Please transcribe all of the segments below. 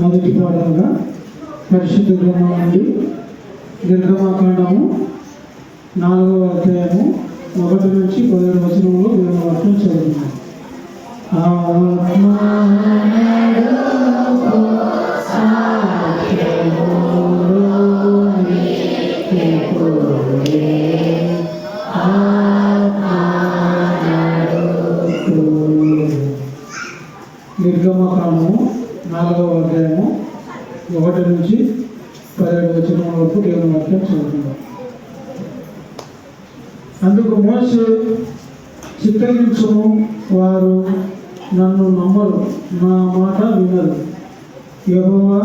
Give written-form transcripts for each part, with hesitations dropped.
మొదటి పాఠంగా పరిశుద్ధ గ్రంథం నుండి నిర్గమాకాండము 4వ అధ్యాయము 1 నుంచి 17 వచనంలో దేవుని వాక్యం చదువుతున్నాం. నిర్గమకాండము 4వ అధ్యాయము 1 నుంచి 17 వచనం వరకు దేవుని వాక్యం చదువుతున్నాం. అందుకు మోషే, చిత్తగించుము, వారు నన్ను నమ్మరు, నా మాట వినరు, యెహోవా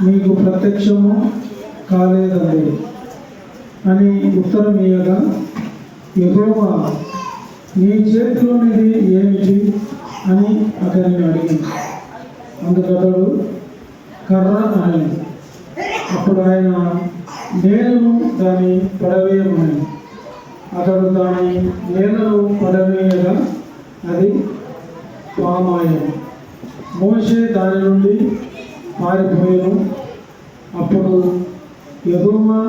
నీకు ప్రత్యక్షము కాలేదండి అని ఉత్తరం ఇయ్యగా, యెహోవా నీ చేతిలోనిది ఏమిటి అని అతనిని అడిగింది. అందుకు అతడు కర్ర అని. అప్పుడు ఆయన, నేలను దాన్ని పడవేయమని. అతడు దాని నేలను పడవేయగా అది పామాయను. మోషే దాని నుండి పారిపోయాను. అప్పుడు యెహోవా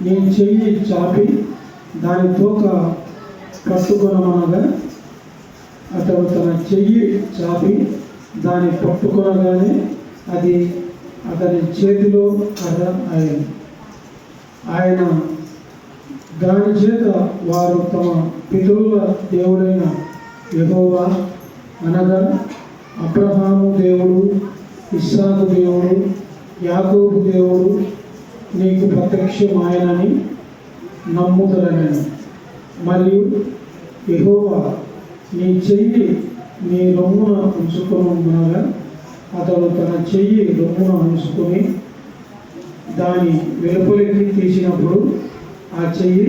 నీ చెయ్యి చాపి దాని తోక పట్టుకొనమనగా, అతడు తన చెయ్యి చాపి దాన్ని పట్టుకొనగానే అది అతని చేతిలో కర్ర అయింది. ఆయన దాని చేత వారు తమ పితరుల దేవుడైన యెహోవా అనగా అబ్రహాము దేవుడు, ఇస్సాకు దేవుడు, యాకోబు దేవుడు నీకు ప్రత్యక్షమాయనని నమ్ముదలని. మరియు యెహోవా నీ చెయ్యి నీ రొమ్మున ఉంచుకొనగా, అతడు తన చెయ్యి రొమ్మున ఉంచుకొని దాని వెలుపలికి తీసినప్పుడు ఆ చెయ్యి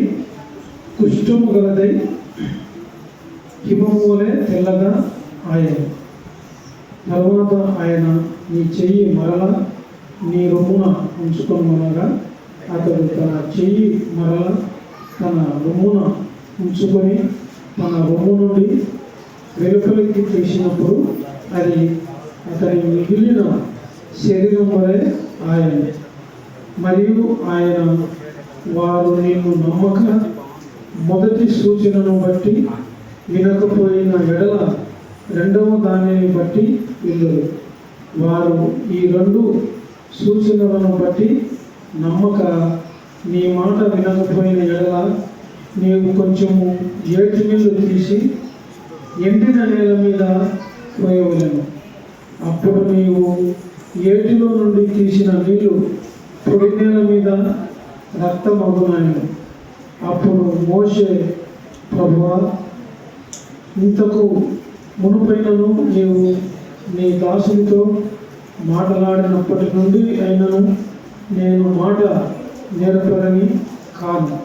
కుష్ఠము గలదై హిమము వలె తెల్లగా ఆయను. తరువాత ఆయన, నీ చెయ్యి మరల నీ రొమ్మున ఉంచుకొనగా, అతడు తన చెయ్యి మరల తన రొమ్మున ఉంచుకొని తన రొమ్ము నుండి వెలుపలికి తీసినప్పుడు అది అతని మిగిలిన శరీరం వలె ఆయన. మరియు ఆయన, వారు నిన్ను నమ్మక మొదటి సూచనను బట్టి వినకపోయిన ఎడల రెండవ దానిని బట్టి వెళ్ళరు. వారు ఈ 2 సూచనలను బట్టి నమ్మక నీ మాట వినకపోయిన ఎడల నీవు కొంచెము ఏటి నీళ్లు తీసి ఎండిన నేల మీద పోయవలెను. అప్పుడు నీవు ఏటిలో నుండి తీసిన నీళ్లు పొడి నేల మీద రక్తమగునని. అప్పుడు మోషే, ప్రభువా, ఇంతకు మునుపైనను నీవు నీ దాసునితో మాట్లాడినప్పటి నుండి అయినను నేను మాట నేర్పరని కాదు.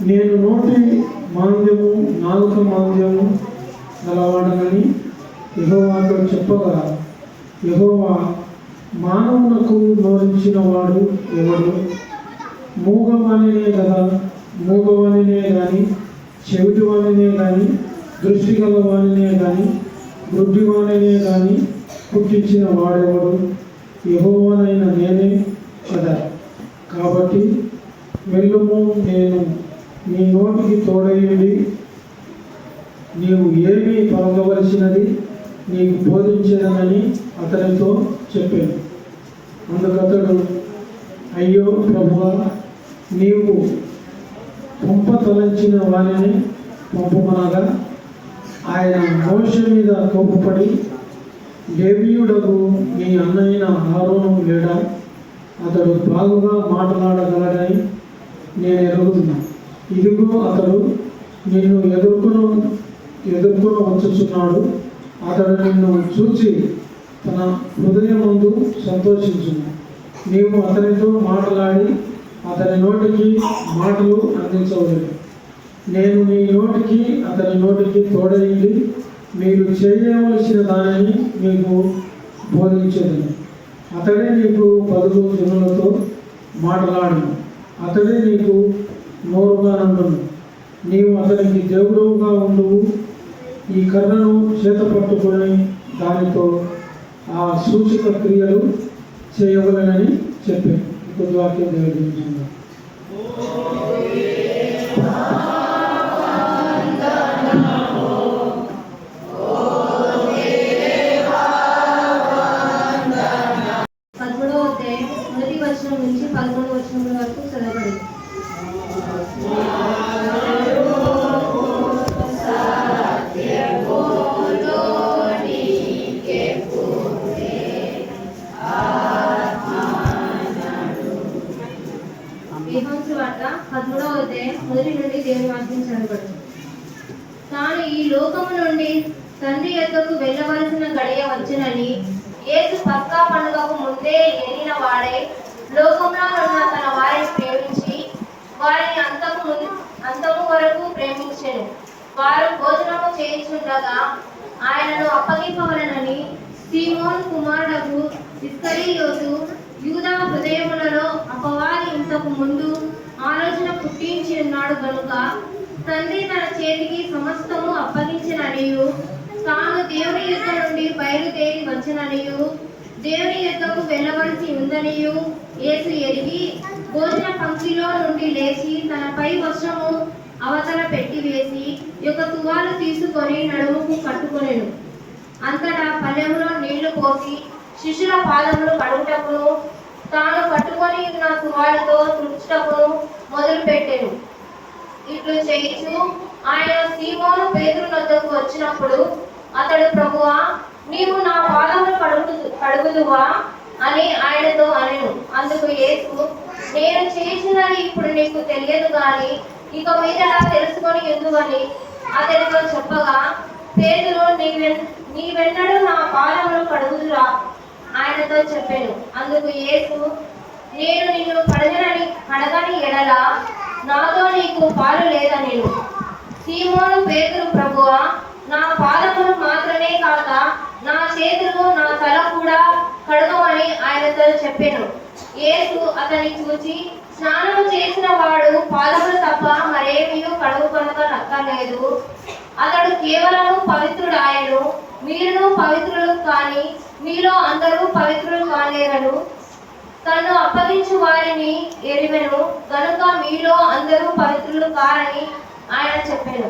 నేను నోటి మాంద్యము, నాలుక మాంద్యము గలవాడనని యెహోవాతో చెప్పగా, యెహోవా, మానవునకు నోరించిన వాడు ఎవడు? మూగవానినే కదా, మూగవానినే కానీ, చెవిటివానినే కానీ, దృష్టి గలవానినే కానీ, గుడ్డివానినే కానీ పుట్టించిన వాడెవడు? యెహోవానైన నేనే కదా. కాబట్టి వెళ్ళుము, నేను నీ నోటికి తోడయ్యండి, నీవు ఏమీ పలకవలసినది నీకు బోధించేదనని అతనితో చెప్పాను. అందుకతడు, అయ్యో ప్రభువా, నీవు పంపతలంచిన వారిని పంపమనగా, ఆయన మోషే మీద కోపపడి, లేవీయుడకు నీ అన్నయ్యన ఆరోను లేడా? అతడు బాగుగా మాట్లాడగలడని నేను ఎరుగుతున్నాను. ఇదిగో అతడు నిన్ను ఎదుర్కొన వచ్చుచున్నాడు. అతడు నిన్ను చూచి తన హృదయమందు సంతోషించును. నీవు అతనితో మాట్లాడి అతని నోటికి మాటలు అందించవలెను. నేను నీ నోటికి అతని నోటికి తోడయింది, మీరు చేయవలసిన దానిని మీకు బోధించేదను. అతడే నీకు బదులు జనులతో మాట్లాడను, అతడే నీకు నోరుగా నుండును. నీవు అతనికి దేవుడుగా ఉండువు. ఈ కర్రను చేత పట్టుకొని దానితో ఆ సూచక క్రియలు చేయవలనని చెప్పాను. కొద్ది వాక్యం జరిగించుకున్నాం. మొదటి వచనం నుంచి 11వ వచనం వరకు చదవబడింది. యోహాను వార్త 13వ అధ్యాయం మొదటి నుండి దేవుని వాక్యం చదవబడింది. తాను ఈ లోకము నుండి తండ్రి యొద్దకు వెళ్ళవలసిన గడియ వచ్చునని యేసు పస్కా పండుగకు ముందే ఎరిగిన వాడే లోకంలో ఉన్న తన వారిని ప్రేమించి వారిని అంతము వరకు ప్రేమించెను. వారు భోజనము చేయించుండగా ఆయనను అప్పగింపవలెనని సీమోను కుమారుడకు ఇస్కరియోతు యూదా హృదయములలో అపవాది ఇంతకు ముందు ఆలోచన పుట్టించి ఉన్నాడు గనుక తండ్రి తన చేతికి సమస్తము అప్పగించిననియు తాను దేవుని యుద్ధ నుండి బయలుదేరి వచ్చిననియు దేవుని యుద్ధకు వెళ్ళవలసి ఉందనియు యేసు ఎరిగి భోజన పంక్తిలో నుండి లేచి తన పై వస్త్రము అవతల పెట్టివేసి ఒక తువాలు తీసుకొని నడుముకు కట్టుకొనెను. అంతటా పల్లెములో నీళ్లు పోసి శిష్యుల పాదములు కడుగుటకును తాను కట్టుకొని ఉన్న తువాలుతో తుడుచుటకును మొదలుపెట్టెను. ఇట్లు చేయించు ఆయన సీమోను పేతురు వద్దకు వచ్చినప్పుడు అతడు, ప్రభువా, నీవు నా పాదములు కడుగుదువా అని ఆయనతో అనెను. అందుకు యేసు, నేను చేసినది ఇప్పుడు నీకు తెలియదు గాని ఇక మీద తెలుసుకొని ఎందువని అతడితో చెప్పగా, పేతురు, నీవెన్నడూ నా పాదములు కడుగుదురా ఆయనతో చెప్పాను. అందుకు యేసు, నేను నిన్ను కడగని ఎడల నాతో నీకు పాలు లేదనెను. సీమోను పేతురు, ప్రభువా, నా పాదములు మాత్రమే కాక నా చేతులు నా తల కూడా కడగమని ఆయనతో చెప్పాను. యేసు అతన్ని చూచి, స్నానము చేసిన వాడు పాదములు తప్ప మరేమీ కడుగుకొనక్కర్లేదు. అతడు కేవలము పవిత్రుడాయను. మీరును పవిత్రులు కాని మీలో అందరూ పవిత్రులు కాలేరను. తను అప్పగించు వారిని ఎరివెను గనుక మీలో అందరూ పవిత్రులు కారని ఆయన చెప్పాను.